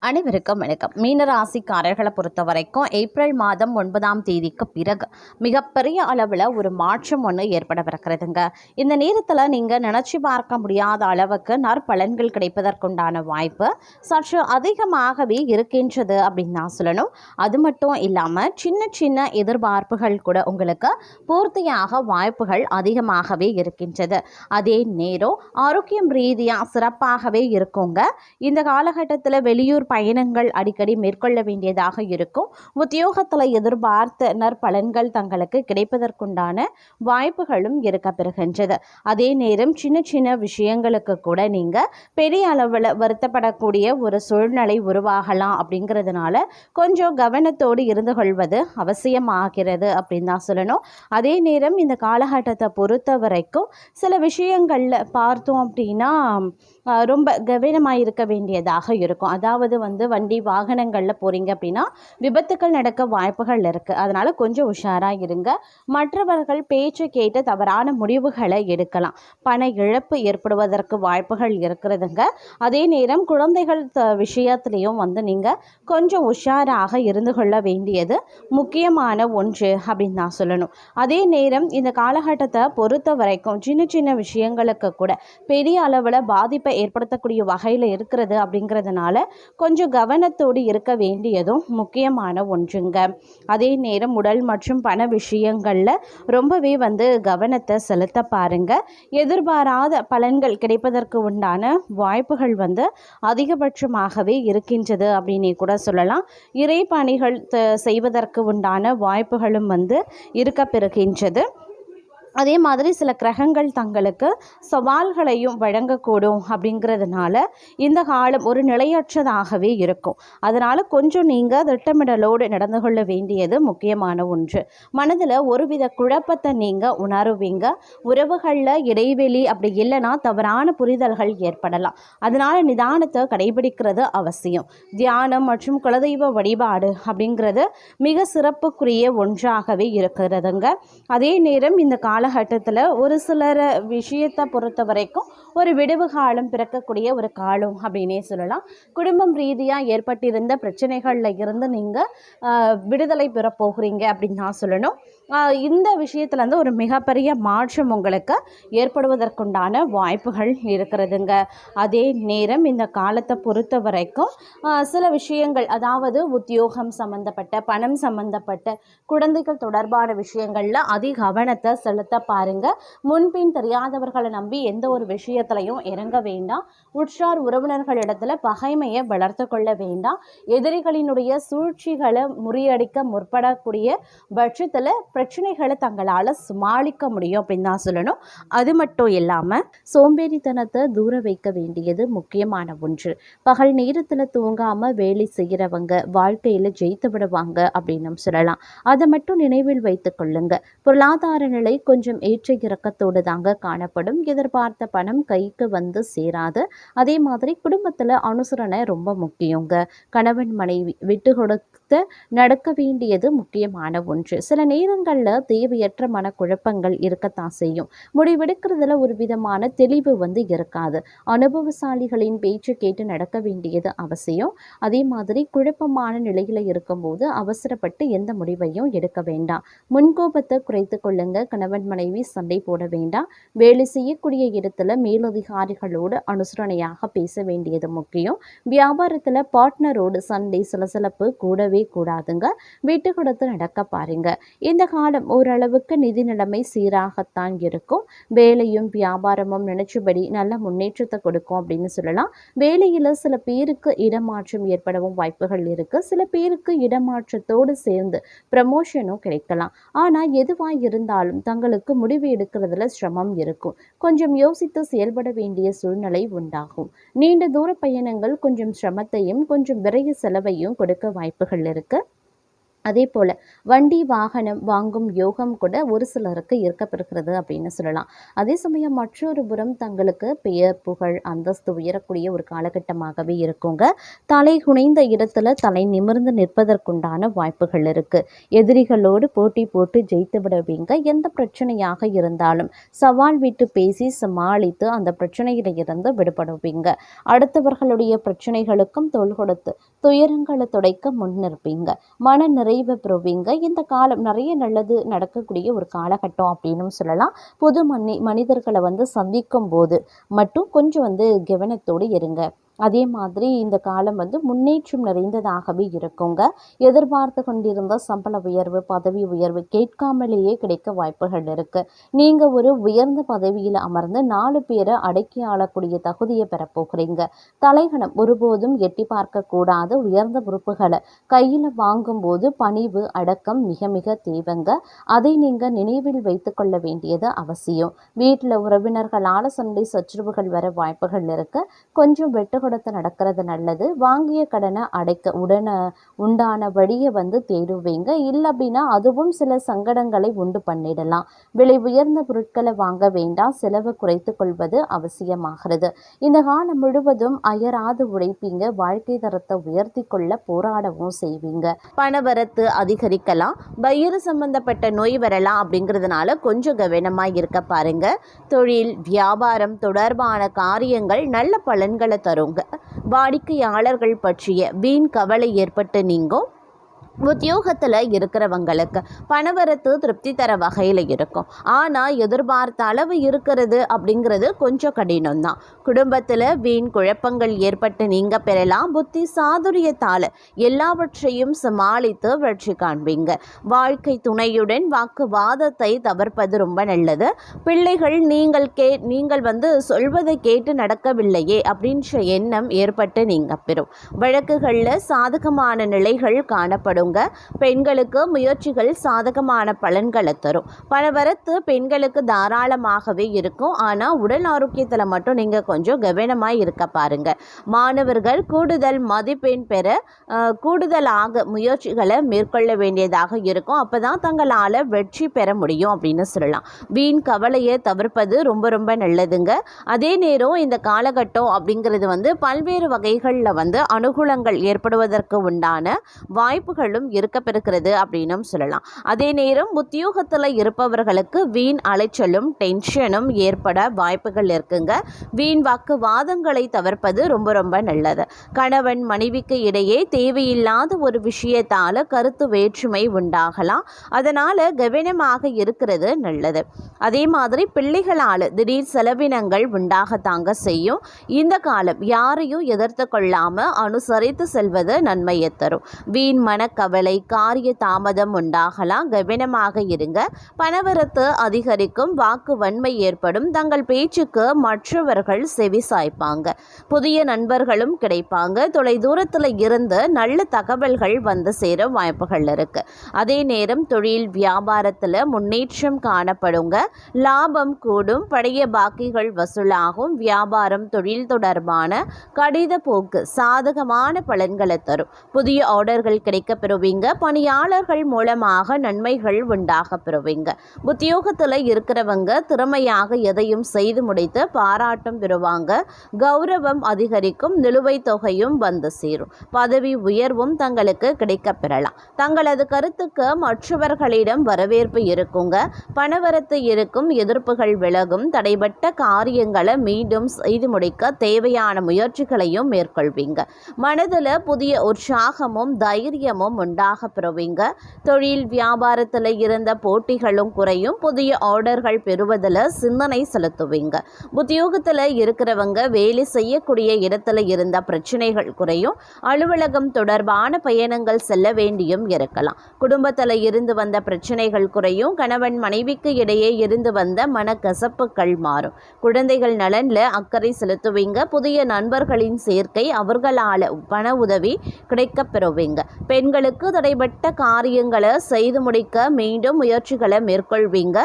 அனைவருக்கும் வணக்கம். மீனராசிக்காரர்களை பொறுத்த வரைக்கும் ஏப்ரல் மாதம் 9ஆம் தேதிக்கு பிறகு மிகப்பெரிய அளவில் ஒரு மாற்றம் ஒன்று ஏற்படவிருக்கிறதுங்க. இந்த நேரத்தில் நீங்கள் நினச்சி பார்க்க முடியாத அளவுக்கு நற்பலன்கள் கிடைப்பதற்குண்டான வாய்ப்பு சற்று அதிகமாகவே இருக்கின்றது அப்படின்னு நான் சொல்லணும். அது மட்டும் இல்லாமல் சின்ன சின்ன எதிர்பார்ப்புகள் கூட உங்களுக்கு பூர்த்தியாக வாய்ப்புகள் அதிகமாகவே இருக்கின்றது. அதே நேரம் ஆரோக்கியம் ரீதியாக சிறப்பாகவே இருக்குங்க. இந்த காலகட்டத்தில் வெளியூர் பயணங்கள் அடிக்கடி மேற்கொள்ள வேண்டியதாக இருக்கும். உத்தியோகத்தில் எதிர்பார்த்த நற்பலன்கள் தங்களுக்கு கிடைப்பதற்குண்டான வாய்ப்புகளும் இருக்க பெறுகின்றது. அதே நேரம் சின்ன சின்ன விஷயங்களுக்கு கூட நீங்கள் பெரிய அளவில் வருத்தப்படக்கூடிய ஒரு சூழ்நிலை உருவாகலாம். அப்படிங்கிறதுனால கொஞ்சம் கவனத்தோடு இருந்து கொள்வது அவசியமாகிறது அப்படின்னு தான் சொல்லணும். அதே நேரம் இந்த காலகட்டத்தை பொறுத்த வரைக்கும் சில விஷயங்களில் பார்த்தோம் அப்படின்னா ரொம்ப கவனமாக இருக்க வேண்டியதாக இருக்கும். அதாவது வண்டி வாகனங்களில் போகிறீங்க அப்படின்னா விபத்துக்கள் நடக்க வாய்ப்புகள் இருக்குது. அதனால் கொஞ்சம் உஷாராக இருங்க. மற்றவர்கள் பேச்சு கேட்டு தவறான முடிவுகளை எடுக்கலாம். பண இழப்பு ஏற்படுவதற்கு வாய்ப்புகள் இருக்கிறதுங்க. அதே நேரம் குழந்தைகள் விஷயத்துலேயும் நீங்கள் கொஞ்சம் உஷாராக இருந்து கொள்ள வேண்டியது முக்கியமான ஒன்று அப்படின்னு நான் சொல்லணும். அதே நேரம் இந்த காலகட்டத்தை பொறுத்த வரைக்கும் சின்ன சின்ன விஷயங்களுக்கு கூட பெரிய அளவில் பாதிப்பை ஏற்படுத்தக்கூடிய வகையில் இருக்கிறது. அப்படிங்கிறதுனால கொஞ்சம் கவனத்தோடு இருக்க வேண்டியதும் முக்கியமான ஒன்றுங்க. அதே நேரம் உடல் மற்றும் பண விஷயங்களில் ரொம்பவே கவனத்தை செலுத்த பாருங்க. எதிர்பாராத பலன்கள் கிடைப்பதற்கு உண்டான வாய்ப்புகள் அதிகபட்சமாகவே இருக்கின்றது அப்படின்னே கூட சொல்லலாம். இறை பணிகள் செய்வதற்கு உண்டான வாய்ப்புகளும் இருக்க பெறுகின்றது. அதே மாதிரி சில கிரகங்கள் தங்களுக்கு சவால்களையும் வழங்கக்கூடும். அப்படிங்கிறதுனால இந்த காலம் ஒரு நிலையற்றதாகவே இருக்கும். அதனால் கொஞ்சம் நீங்கள் திட்டமிடலோடு நடந்து கொள்ள வேண்டியது முக்கியமான ஒன்று. மனதில் ஒருவித குழப்பத்தை நீங்கள் உணருவீங்க. உறவுகளில் இடைவெளி அப்படி இல்லைன்னா தவறான புரிதல்கள் ஏற்படலாம். அதனால் நிதானத்தை கடைபிடிக்கிறது அவசியம். தியானம் மற்றும் குலதெய்வ வழிபாடு அப்படிங்கிறது மிக சிறப்புக்குரிய ஒன்றாகவே இருக்கிறதுங்க. அதே நேரம் இந்த காலகட்டத்தில் ஒரு சிலர் விஷயத்தை பொறுத்த வரைக்கும் ஒரு விடுவு காலம் பிறக்கக்கூடிய ஒரு காலம் அப்படின்னே சொல்லலாம். குடும்பம் ரீதியாக ஏற்பட்டிருந்த பிரச்சனைகளில் இருந்து நீங்கள் விடுதலை பெற போகிறீங்க அப்படின்னு நான் சொல்லணும். இந்த விஷயத்தில் ஒரு மிகப்பெரிய மாற்றம் உங்களுக்கு ஏற்படுவதற்குண்டான வாய்ப்புகள் இருக்கிறதுங்க. அதே நேரம் இந்த காலத்தை பொறுத்த வரைக்கும் சில விஷயங்கள், அதாவது உத்தியோகம் சம்பந்தப்பட்ட, பணம் சம்பந்தப்பட்ட, குழந்தைகள் தொடர்பான விஷயங்களில் அதிக கவனத்தை செலுத்த பாருங்க. முன்பின் தெரியாதவர்களை நம்பி எந்த ஒரு விஷயத்திலையும் இறங்க வேண்டாம். உற்றார் உறவினர்களிடத்துல பகைமையை வளர்த்து கொள்ள வேண்டாம். எதிரிகளினுடைய சூழ்ச்சிகளை முறியடிக்க முற்படக்கூடிய பட்சத்தில் பிரச்சனைகளை தங்களால் சமாளிக்க முடியும் அப்படின்னு தான் சொல்லணும். அது மட்டும் இல்லாமல் சோம்பேறித்தனத்தை தூர வைக்க வேண்டியது முக்கியமான ஒன்று. பகல் நேரத்தில் தூங்காமல் வேலை செய்கிறவங்க வாழ்க்கையில் ஜெயித்து விடுவாங்க அப்படின்னு சொல்லலாம். அதை மட்டும் நினைவில் வைத்து கொள்ளுங்க. பொருளாதார நிலை கொஞ்சம் ஏற்ற இறக்கத்தோடு தாங்க காணப்படும். எதிர்பார்த்த பணம் கைக்கு சேராது. அதே மாதிரி குடும்பத்தில் அனுசரணை ரொம்ப முக்கியங்க. கணவன் மனைவி விட்டு கொடுத்து நடக்க வேண்டியது முக்கியமான ஒன்று. சில நேரங்களில் தேவையற்ற மனக்குழப்பங்கள் இருக்கத்தான் செய்யும். முடிவெடுக்கிறதுல ஒரு விதமான தெளிவு இருக்காது. அனுபவசாலிகளின் பேச்சு கேட்டு நடக்க வேண்டியது அவசியம். அதே மாதிரி குழப்பமான நிலையில் இருக்கும்போது அவசரப்பட்டு எந்த முடிவையும் எடுக்க வேண்டாம். முன்கோபத்தை குறைத்து கொள்ளுங்க. கணவன் மனைவி சண்டை போட வேண்டாம். வேலை செய்யக்கூடிய இடத்துல மேலதிகாரிகளோடு அனுசரணையாக பேச வேண்டியது முக்கியம். வியாபாரத்தில் பார்ட்னரோடு சண்டை சலசலப்பு கூடவே கூடாதுங்க. விட்டு கொடுத்து நடக்க பாருங்க. இந்த காலம் ஓரளவுக்கு நிதி நிலைமை சீராகத்தான் இருக்கும். வேலையும் வியாபாரமும் நினைச்சபடி நல்ல முன்னேற்றத்தை கொடுக்கும் அப்படின்னு சொல்லலாம். வேலையில் சில பேருக்கு இடமாற்றம் ஏற்படவும் வாய்ப்புகள் இருக்கு. சில பேருக்கு இடமாற்றத்தோடு சேர்ந்து ப்ரமோஷனும் கிடைக்கலாம். ஆனால் எதுவாக இருந்தாலும் தங்களுக்கு முடிவு எடுக்கிறதுல சிரமம் இருக்கும். கொஞ்சம் யோசித்து செயல்பட வேண்டிய சூழ்நிலை உண்டாகும். நீண்ட தூர பயணங்கள் கொஞ்சம் சிரமத்தையும் கொஞ்சம் விரைய செலவையும் கொடுக்க வாய்ப்புகள் இருக்கு. அதே போல் வண்டி வாகனம் வாங்கும் யோகம் கூட ஒரு சிலருக்கு இருக்கப்பெறுகிறது அப்படின்னு சொல்லலாம். அதே சமயம் மற்றொரு புறம் தங்களுக்கு பெயர் புகழ் அந்தஸ்து உயரக்கூடிய ஒரு காலகட்டமாகவே இருக்குங்க. தலை குனிந்த இடத்துல தலை நிமிர்ந்து நிற்பதற்குண்டான வாய்ப்புகள் இருக்கு. எதிரிகளோடு போட்டி போட்டு ஜெயித்து விடுவீங்க. எந்த பிரச்சனையாக இருந்தாலும் சவால் விட்டு பேசி சமாளித்து அந்த பிரச்சனையில இருந்து விடுபடுவீங்க. அடுத்தவர்களுடைய பிரச்சனைகளுக்கும் தோள் கொடுத்து துயரங்களை துடைக்க முன்னிற்பீங்க. மன நிறைவு பெறுவீங்க. இந்த காலம் நிறைய நல்லது நடக்கக்கூடிய ஒரு காலகட்டம் அப்படின்னு சொல்லலாம். புது மனிதர்களை சந்திக்கும் போது மட்டும் கொஞ்சம் கவனத்தோடு இருங்க. அதே மாதிரி இந்த காலம் முன்னேற்றம் நிறைந்ததாகவே இருக்குங்க. எதிர்பார்த்து கொண்டிருந்த சம்பள உயர்வு பதவி உயர்வு கேட்காமலேயே கிடைக்க வாய்ப்புகள் இருக்கு. நீங்க ஒரு உயர்ந்த பதவியில் அமர்ந்து 4 பேரை அடக்கி ஆளக்கூடிய தகுதியை பெறப்போகிறீங்க. தலைகணம் ஒருபோதும் எட்டி பார்க்க கூடாது. உயர்ந்த பொறுப்புகளை கையில் வாங்கும்போது பணிவு அடக்கம் மிக மிக தேவைங்க. அதை நீங்க நினைவில் வைத்து கொள்ள வேண்டியது அவசியம். வீட்டில் உறவினர்களால் சண்டை சச்சரவுகள் வர வாய்ப்புகள் இருக்கு. கொஞ்சம் வெட்டு கொடுத்து நடக்கிறது நல்லது. வாங்கிய கடனை அடைக்க உண்டான வழியை தேடுவீங்க. இல்லை அப்படின்னா அதுவும் சில சங்கடங்களை உண்டு பண்ணிடலாம். விலை உயர்ந்த பொருட்களை வாங்க வேண்டாம். செலவு குறைத்து கொள்வது அவசியமாகிறது. இந்த காலம் முழுவதும் அயராது உழைப்பீங்க. வாழ்க்கை தரத்தை உயர்த்தி கொள்ள போராடவும் செய்வீங்க. பணவரத்து அதிகரிக்கலாம். வயிறு சம்பந்தப்பட்ட நோய் வரலாம். அப்படிங்கிறதுனால கொஞ்சம் கவனமாக இருக்க பாருங்க. தொழில் வியாபாரம் தொடர்பான காரியங்கள் நல்ல பலன்களை தருங்க. வாடிக்கையாளர்கள் பற்றிய வீண் கவலை ஏற்பட்டு நீங்கும். உத்தியோகத்தில் இருக்கிறவங்களுக்கு பணவரத்து திருப்தி தர வகையில் இருக்கும். ஆனால் எதிர்பார்த்த அளவு இருக்கிறது அப்படிங்கிறது கொஞ்சம் கடினம்தான். குடும்பத்தில் வீண் குழப்பங்கள் ஏற்பட்டு நீங்கள் பெறலாம். புத்தி சாதுரியத்தால் எல்லாவற்றையும் சமாளித்து வெற்றி காண்பீங்க. வாழ்க்கை துணையுடன் வாக்குவாதத்தை தவிர்ப்பது ரொம்ப நல்லது. பிள்ளைகள் நீங்கள் சொல்வதை கேட்டு நடக்கவில்லையே அப்படின்ற எண்ணம் ஏற்பட்டு நீங்கள் பெறும். வழக்குகளில் சாதகமான நிலைகள் காணப்படும். பெண்களுக்கு முயற்சிகள் சாதகமான பலன்களை தரும். பணவரத்து பெண்களுக்கு தாராளமாகவே இருக்கும். ஆனால் உடல் ஆரோக்கியத்தில் மட்டும் நீங்கள் கொஞ்சம் கவனமாக இருக்க பாருங்க. மாணவர்கள் கூடுதல் மதிப்பெண் பெற கூடுதலாக முயற்சிகளை மேற்கொள்ள வேண்டியதாக இருக்கும். அப்போதான் தங்களால் வெற்றி பெற முடியும் அப்படின்னு சொல்லலாம். வீண் கவலையை தவிர்ப்பது ரொம்ப ரொம்ப நல்லதுங்க. அதே நேரம் இந்த காலகட்டம் அப்படிங்கிறது பல்வேறு வகைகளில் அனுகூலங்கள் ஏற்படுவதற்கு உண்டான வாய்ப்புகளும் இருக்கப்பெறுகிறது அப்படின்னு சொல்லலாம். அதே நேரம் உத்தியோகத்தில் இருப்பவர்களுக்கு வீண் அலைச்சலும் டென்ஷனும் ஏற்பட வாய்ப்புகள் இருக்குங்க. வீண் வாக்குவாதங்களை தவிர்ப்பது ரொம்ப ரொம்ப நல்லது. கணவன் மனைவிக்கு இடையே தேவையில்லாத ஒரு விஷயத்தால் கருத்து வேற்றுமை உண்டாகலாம். அதனால் கவனமாக இருக்கிறது நல்லது. அதே மாதிரி பிள்ளைகளால் திடீர் செலவினங்கள் உண்டாகத்தாங்க செய்யும். இந்த காலம் யாரையும் எதிர்த்து கொள்ளாமல் அனுசரித்து செல்வது நன்மையை தரும். வீண் மனக்கவலை காரிய தாமதம் உண்டாகலாம். கவனமாக இருங்க. பணவரத்து அதிகரிக்கும். வாக்கு வன்மை ஏற்படும். தங்கள் பேச்சுக்கு மற்றவர்கள் செவி சாய்ப்பாங்க. புதிய நண்பர்களும் கிடைப்பாங்க. தொலை தூரத்தில் இருந்து நல்ல தகவல்கள் சேர வாய்ப்புகள் இருக்கு. அதே நேரம் தொழில் வியாபாரத்தில் முன்னேற்றம் காணப்படுங்க. லாபம் கூடும். பழைய பாக்கிகள் வசூலாகும். வியாபாரம் தொழில் தொடர்பான கடித போக்கு சாதகமான பலன்களை தரும். புதிய ஆர்டர்கள் கிடைக்க பெறுவீங்க. பணியாளர்கள் மூலமாக நன்மைகள் உண்டாக பெறுவீங்க. உத்தியோகத்தில் இருக்கிறவங்க திறமையாக எதையும் செய்து முடித்து பாராட்டம் பெறுவாங்க. கௌரவம் அதிகரிக்கும். நிலுவைத் தொகையும் சேரும். பதவி உயர்வும் தங்களுக்கு கிடைக்க பெறலாம். தங்களது கருத்துக்கு மற்றவர்களிடம் வரவேற்பு இருக்குங்க. பணவரத்து இருக்கும். எதிர்ப்புகள் விலகும். தடைபட்ட காரியங்களை மீண்டும் செய்து முடிக்க தேவையான முயற்சிகளையும் மேற்கொள்வீங்க. மனதில் புதிய உற்சாகமும் தைரியமும் உண்டாக பெறுவீங்க. தொழில் வியாபாரத்தில் இருந்த போட்டிகளும் குறையும். புதிய ஆர்டர்கள் பெறுவதில் சிந்தனை செலுத்துவீங்க. உத்தியோகத்தில் இருக்கிறவங்க வேலை செய்யக்கூடிய இடத்துல இருந்த பிரச்சனைகள் குறையும். அலுவலகம் தொடர்பான பயணங்கள் செல்ல வேண்டியும் இருக்கலாம். குடும்பத்தில் இருந்து வந்த பிரச்சனைகள் குறையும். கணவன் மனைவிக்கு இடையே இருந்து வந்த மனக்கசப்புகள் மாறும். குழந்தைகள் நலனில் அக்கறை செலுத்துவீங்க. புதிய நண்பர்களின் சேர்க்கை அவர்களால் பண உதவி கிடைக்க பெறுவீங்க. பெண்களுக்கு மாணவர்களுக்கு தடைபட்ட காரியங்களை செய்து முடிக்க மீண்டும் முயற்சிகளை மேற்கொள்வீங்க.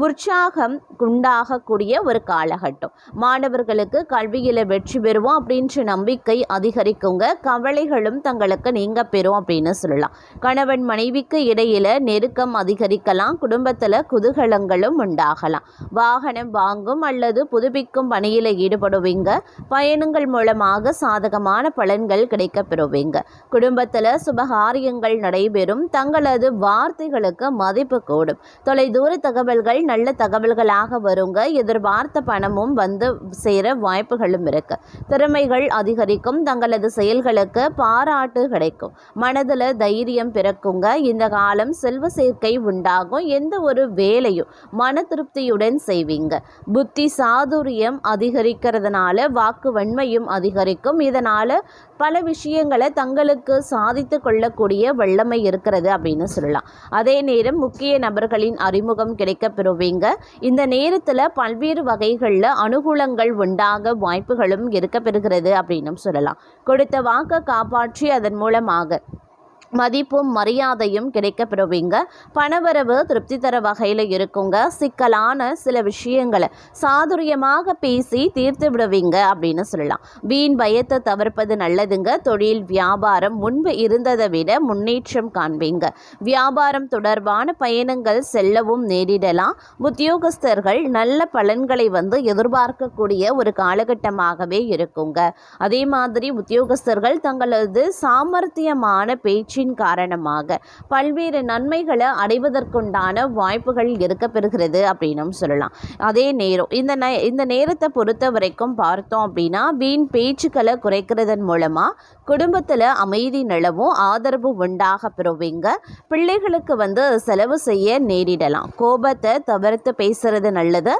உற்சாகம் உண்டாகக்கூடிய ஒரு காலகட்டம். மாணவர்களுக்கு கல்வியில் வெற்றி பெறுவோம் அப்படின்ற நம்பிக்கை அதிகரிக்குங்க. கவலைகளும் தங்களுக்கு நீங்க பெறும் அப்படின்னு சொல்லலாம். கணவன் மனைவிக்கு இடையில நெருக்கம் அதிகரிக்கலாம். குடும்பத்தில் குதூகலங்களும் உண்டாகலாம். வாகனம் வாங்கும் அல்லது புதுப்பிக்கும் பணியில் ஈடுபடுவீங்க. பயணங்கள் மூலமாக சாதகமான பலன்கள் கிடைக்க பெறுவீங்க. குடும்பத்தில் சுபகாரியங்கள் நடைபெறும். தங்களது வார்த்தைகளுக்கு மதிப்பு கூடும். தொலைதூர தகவல்கள் நல்ல தகவல்களாக வருங்க. எதிர்பார்த்த பணமும் வந்து சேர வாய்ப்புகளும் இருக்கு. திறமைகள் அதிகரிக்கும். தங்களது செயல்களுக்கு பாராட்டு கிடைக்கும். மனதில் தைரியம் பிறக்குங்க. இந்த காலம் செல்வ சேர்க்கை உண்டாகும். எந்த ஒரு வேலையும் மன திருப்தியுடன் செய்வீங்க. புத்தி சாதுரியம் அதிகரிக்கிறதுனால வாக்கு வன்மையும் அதிகரிக்கும். இதனால பல விஷயங்களை தங்களுக்கு சாதித்து கொள்ளக்கூடிய வல்லமை இருக்கிறது அப்படின்னு சொல்லலாம். அதே நேரம் முக்கிய நபர்களின் அறிமுகம் கிடைக்க பெறுவீங்க. இந்த நேரத்தில் பல்வேறு வகைகளில் அனுகூலங்கள் உண்டாக வாய்ப்புகளும் இருக்க பெறுகிறது அப்படின்னு சொல்லலாம். கொடுத்த வாக்கை காப்பாற்றி அதன் மூலமாக மதிப்பும் மரியாதையும் கிடைக்க பெறுவீங்க. பணவரவு திருப்தி தர வகையில் இருக்குங்க. சிக்கலான சில விஷயங்களை சாதுரியமாக பேசி தீர்த்து விடுவீங்க அப்படின்னு சொல்லலாம். வீண் பயத்தை தவிர்ப்பது நல்லதுங்க. தொழில் வியாபாரம் முன்பு இருந்ததை விட முன்னேற்றம் காண்பீங்க. வியாபாரம் தொடர்பான பயணங்கள் செல்லவும் நேரிடலாம். உத்தியோகஸ்தர்கள் நல்ல பலன்களை எதிர்பார்க்கக்கூடிய ஒரு காலகட்டமாகவே இருக்குங்க. அதே மாதிரி உத்தியோகஸ்தர்கள் தங்களது சாமர்த்தியமான பேச்சின் காரணமாக பல்வேறு நன்மைகளை அடைவதற்குண்டான வாய்ப்புகள் இருக்க பெறுகிறது அப்படின்னு சொல்லலாம். அதே நேரம் இந்த நேரத்தை பொறுத்த வரைக்கும் பார்த்தோம் அப்படின்னா வீண் பேச்சுக்களை குறைக்கிறதன் மூலமா குடும்பத்தில் அமைதி நிலவும். ஆதரவு உண்டாக பெறுவீங்க. பிள்ளைகளுக்கு செலவு செய்ய நேரிடலாம். கோபத்தை தவிர்த்து பேசுறது நல்லது.